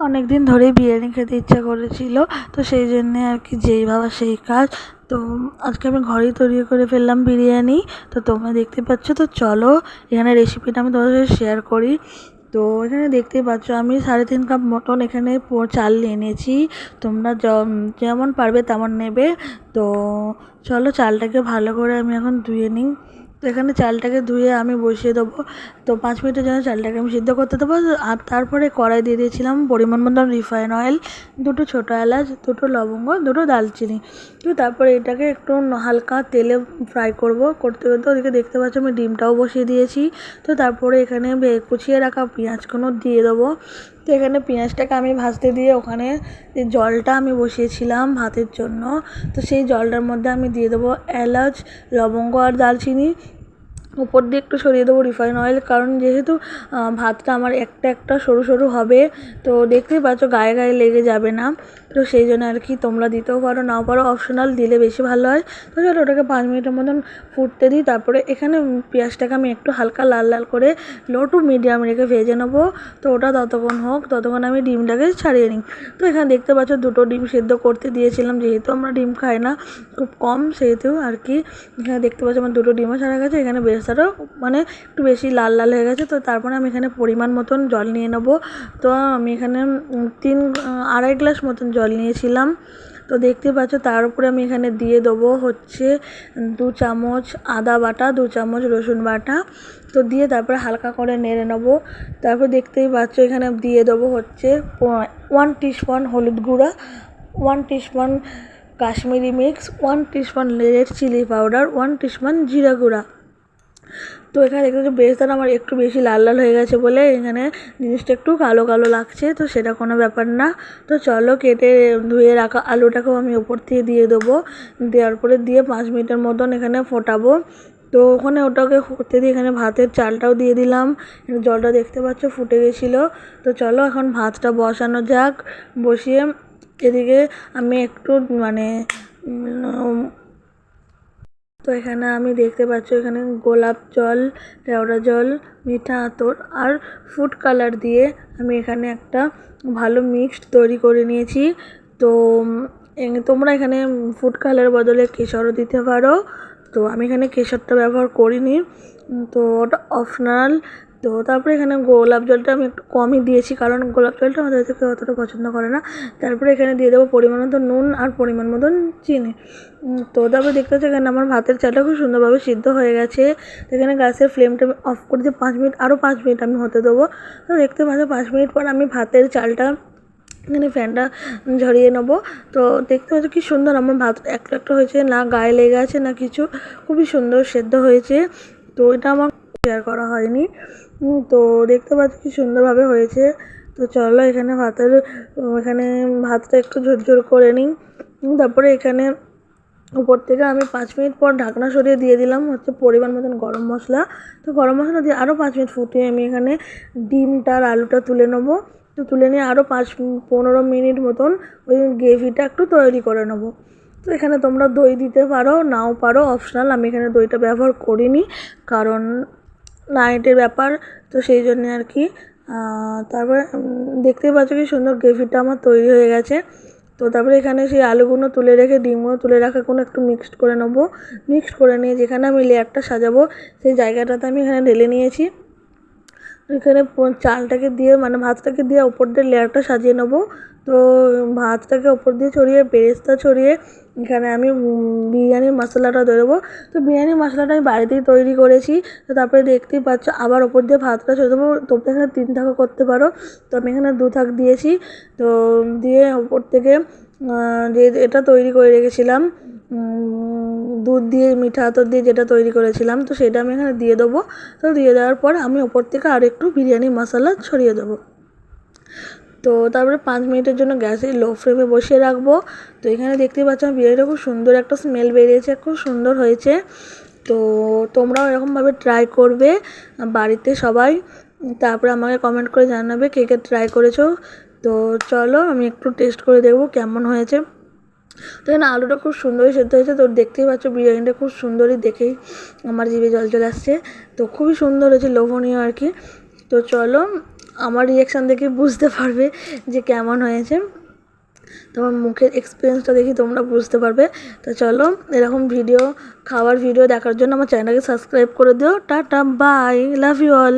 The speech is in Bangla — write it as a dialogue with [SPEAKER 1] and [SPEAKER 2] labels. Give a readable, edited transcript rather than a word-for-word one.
[SPEAKER 1] অনেক দিন ধরেই বিরিয়ানি খেতে ইচ্ছা করেছিল, তো সেই জন্যে আর কি যেই ভাবা সেই কাজ। তো আজকে আমি ঘরেই তৈরি করে ফেললাম বিরিয়ানি। তো তোমরা দেখতে পাচ্ছ, তো চলো এখানে রেসিপিটা আমি তোমাদের সাথে শেয়ার করি। তো এখানে দেখতেই পাচ্ছ আমি 3.5 কাপ মটন এখানে চাল নিয়ে নিয়েছি। তোমরা যেমন পারবে তেমন নেবে। তো চলো চালটাকে ভালো করে আমি এখন ধুয়ে নিই। তো এখানে চালটাকে ধুয়ে আমি বসিয়ে দেবো। তো 5 মিনিটের জন্য চালটাকে আমি সিদ্ধ করতে দেবো। আর তারপরে কড়াই দিয়ে দিয়েছিলাম পরিমাণ মতন রিফাইন অয়েল, 2টো ছোটো এলাচ, 2টো লবঙ্গ, 2টো দালচিনি। তো তারপরে এটাকে একটু হালকা তেলে ফ্রাই করতে করতে ওদিকে দেখতে পাচ্ছ আমি ডিমটাও বসিয়ে দিয়েছি। তো তারপরে এখানে কুচিয়ে রাখা পেঁয়াজগুলো দিয়ে দেবো। তো এখানে পেঁয়াজটাকে আমি ভাজতে দিয়ে ওখানে যে জলটা আমি বসিয়েছিলাম ভাতের জন্য, তো সেই জলটার মধ্যে আমি দিয়ে দেবো এলাচ, লবঙ্গ আর দালচিনি। উপর দিয়ে একটু ছড়িয়ে দেবো রিফাইন অয়েল, কারণ যেহেতু ভাতটা আমার একটা একটা সরু সরু হবে, তো দেখতেই পাচ্ছ গায়ে গায়ে লেগে যাবে না। তো সেই জন্য আর কি তোমরা দিতেও পারো নাও পারো, অপশনাল, দিলে বেশি ভালো হয়। তো চলো ওটাকে 5 মিনিটের মতন ফুটতে দিই। তারপরে এখানে পেঁয়াজটাকে আমি একটু হালকা লাল লাল করে লো টু মিডিয়াম রেখে ভেজে নেবো। তো ওটা ততক্ষণ হোক, ততক্ষণ আমি ডিমটাকে ছাড়িয়ে নিই। তো এখানে দেখতে পাচ্ছ 2টো ডিম সেদ্ধ করতে দিয়েছিলাম, যেহেতু আমরা ডিম খাই না খুব কম, সেহেতু আর কি এখানে দেখতে পাচ্ছ আমার 2টো ডিমও ছাড়া গেছে। এখানে বেরেস্তাটাও মানে একটু বেশি লাল লাল হয়ে গেছে। তো তারপরে আমি এখানে পরিমাণ মতন জল নিয়ে নেবো। তো আমি এখানে 2.5 গ্লাস মতন জল নিয়েছিলাম। তো দেখতে পাচ্ছ তার উপরে আমি এখানে দিয়ে দেবো হচ্ছে 2 চামচ আদা বাটা, 2 চামচ রসুন বাটা। তো দিয়ে তারপরে হালকা করে নেড়ে নেবো। তারপর দেখতেই পাচ্ছ এখানে দিয়ে দেবো হচ্ছে 1 টিস্পুন হলুদ গুঁড়া, 1 teaspoon Kashmiri mix, 1 teaspoon red chilli powder, 1 teaspoon জিরা গুঁড়া। তো এখানে দেখতে পাচ্ছি বেরেস্তাটা আমার একটু বেশি লাল লাল হয়ে গেছে বলে এখানে জিনিসটা একটু কালো কালো লাগছে, তো সেটা কোনো ব্যাপার না। তো চলো কেটে ধুয়ে রাখা আলুটাকেও আমি উপর থেকে দিয়ে দেবো। দেওয়ার পরে দিয়ে 5 মিনিটের মতন এখানে ফোটাবো। তো ওখানে ওটাকে ফুটতে দিয়ে এখানে ভাতের চালটাও দিয়ে দিলাম। জলটা দেখতে পাচ্ছ ফুটে গেছিলো। তো চলো এখন ভাতটা বসানো যাক। বসিয়ে এদিকে আমি একটু মানে তো এখানে আমি দেখতে পাচ্ছ এখানে গোলাপ জল, কেওড়া জল, মিঠা আতর আর ফুড কালার দিয়ে আমি এখানে একটা ভালো মিক্সড তৈরি করে নিয়েছি। তো তোমরা এখানে ফুড কালারের বদলে কেশরও দিতে পারো। তো আমি এখানে কেশরটা ব্যবহার করিনি, তো ওটা অপশনাল। তো তারপরে এখানে গোলাপ জলটা আমি একটু কমই দিয়েছি, কারণ গোলাপ জলটা আমাদের কেউ অতটা পছন্দ করে না। তারপরে এখানে দিয়ে দেবো পরিমাণ মতো নুন আর পরিমাণ মতন চিনি। তো তারপরে দেখতে পাচ্ছি এখানে আমার ভাতের চালটা খুব সুন্দরভাবে সিদ্ধ হয়ে গেছে। তো এখানে গ্যাসের ফ্লেমটা আমি অফ করে দিয়ে 5 মিনিট, আরও 5 মিনিট আমি হতে দেবো। তো দেখতে পাচ্ছ 5 মিনিট পর আমি ভাতের চালটা এখানে ফ্যানটা ঝরিয়ে নেবো। তো দেখতে পাচ্ছ কি সুন্দর আমার ভাত একটা একটা হয়েছে, না গায়ে লেগে আছে না কিছু, খুবই সুন্দর সেদ্ধ হয়েছে। তো এটা আমার শেয়ার করা হয়নি। তো দেখতে পাচ্ছ কি সুন্দরভাবে হয়েছে। তো চলো এখানে ভাতটা একটু ঝরঝর করে নিই। তারপরে এখানে উপর থেকে আমি 5 মিনিট পর ঢাকনা সরিয়ে দিয়ে দিলাম হচ্ছে পরিমাণ মতন গরম মশলা। তো গরম মশলা দিয়ে আরও 5 মিনিট ফুটিয়ে আমি এখানে ডিমটা আর আলুটা তুলে নেবো। তো তুলে নিয়ে আরও 15 মিনিট মতন ওই গ্রেভিটা একটু তৈরি করে নেবো। তো এখানে তোমরা দই দিতে পারো নাও পারো, অপশনাল। আমি এখানে দইটা ব্যবহার করিনি, কারণ নাইটের ব্যাপার, তো সেই জন্যে আর কি। তারপরে দেখতেই পাচ্ছ কি সুন্দর গ্রেভিটা আমার তৈরি হয়ে গেছে। তো তারপরে এখানে সেই আলুগুলো তুলে রেখে ডিমগুলো তুলে রাখাগুলো একটু মিক্সড করে নেবো। মিক্সড করে নিয়ে যেখানে আমি লেয়ারটা সাজাবো সেই জায়গাটাতে আমি এখানে ঢেলে নিয়েছি। এখানে চালটাকে দিয়ে মানে ভাতটাকে দিয়ে ওপর দিয়ে লেয়ারটা সাজিয়ে নেবো। তো ভাতটাকে ওপর দিয়ে ছড়িয়ে বেরেস্তা ছড়িয়ে এখানে আমি বিরিয়ানির মশলাটা দেবো। তো বিরিয়ানি মশলাটা আমি বাড়িতেই তৈরি করেছি। তো তারপরে দেখতেই পাচ্ছ আবার ওপর দিয়ে ভাতটা ছড়িয়ে দেবো। তোমরা এখানে 3 থাকও করতে পারো, তো আমি এখানে 2 থাক দিয়েছি। তো দিয়ে ওপর থেকে যে এটা তৈরি করে রেখেছিলাম দুধ দিয়ে মিঠা আতর দিয়ে যেটা তৈরি করেছিলাম, তো সেটা আমি এখানে দিয়ে দেবো। তো দিয়ে দেওয়ার পর আমি ওপর থেকে আর একটু বিরিয়ানি মশলা ছড়িয়ে দেবো। তো তারপরে 5 মিনিটের জন্য গ্যাসে লো ফ্লেমে বসিয়ে রাখবো। তো এখানে দেখতেই পাচ্ছ আমার বিরিয়ানিটা খুব সুন্দর একটা স্মেল বেরিয়েছে, খুব সুন্দর হয়েছে। তো তোমরাও এরকমভাবে ট্রাই করবে বাড়িতে সবাই। তারপরে আমাকে কমেন্ট করে জানাবে কে কে ট্রাই করেছো। তো চলো আমি একটু টেস্ট করে দেখবো কেমন হয়েছে। তো এখানে আলুটা খুব সুন্দরই সেদ্ধ হয়েছে। তো দেখতেই পাচ্ছ বিরিয়ানিটা খুব সুন্দরই, দেখেই আমার জিভে জল চলে আসছে। তো খুবই সুন্দর হয়েছে, লোভনীয় আর কি। তো চলো, আমার রিয়াকশান দেখে বুঝতে পারবে যে কেমন হয়েছে। তোমার মুখের এক্সপিরিয়েন্সটা দেখি তোমরা বুঝতে পারবে। তো চলো, এরকম ভিডিও, খাওয়ার ভিডিও দেখার জন্য আমার চ্যানেলকে সাবস্ক্রাইব করে দিও। Tata, bye, love you all.